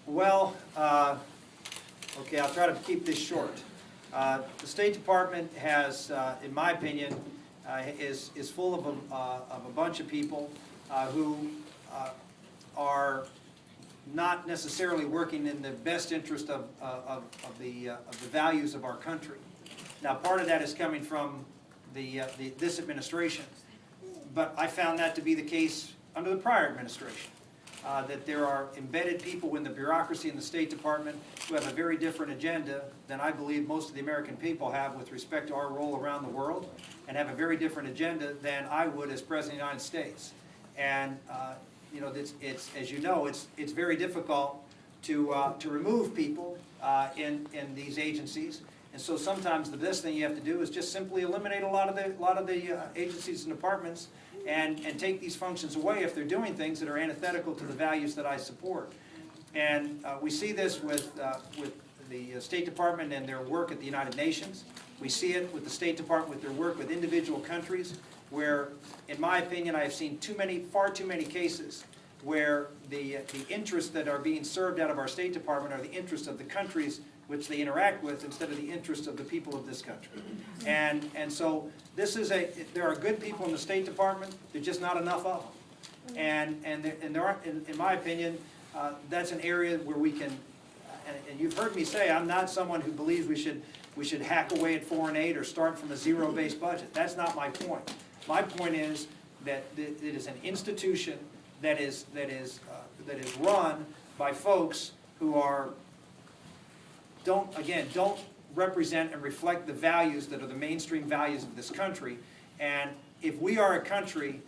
Well, okay, I'll try to keep this short. The State Department has, in my opinion, is full of a bunch of people who are not necessarily working in the best interest of the values of our country. Now, part of that is coming from this administration, but I found that to be the case under the prior administration. That there are embedded people in the bureaucracy in the State Department who have a very different agenda than I believe most of the American people have with respect to our role around the world, and have a very different agenda than I would as President of the United States. And you know, it's as you know, it's very difficult to remove people in these agencies. And so sometimes the best thing you have to do is just simply eliminate a lot of the agencies and departments and take these functions away if they're doing things that are antithetical to the values that I support. And we see this with the State Department and their work at the United Nations. We see it with the State Department with their work with individual countries, where, in my opinion, I have seen far too many cases where the interests that are being served out of our State Department are the interests of the countries which they interact with instead of the interests of the people of this country. And so there are good people in the State Department, there's just not enough of them. And there aren't, in my opinion, that's an area where we can, and you've heard me say, I'm not someone who believes we should hack away at foreign aid or start from a zero-based budget. That's not my point. My point is that it is an institution that is run by folks who don't represent and reflect the values that are the mainstream values of this country. And if we are a country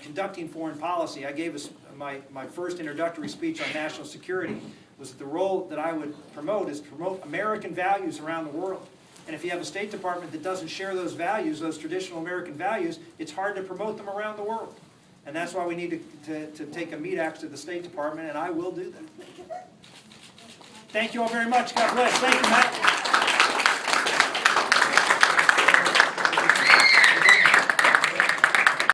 conducting foreign policy, I gave my first introductory speech on national security, was that the role that I would promote is to promote American values around the world. And if you have a State Department that doesn't share those values, those traditional American values, it's hard to promote them around the world. And that's why we need to take a meat axe to the State Department, and I will do that. Thank you all very much. God bless. Thank you, Matt.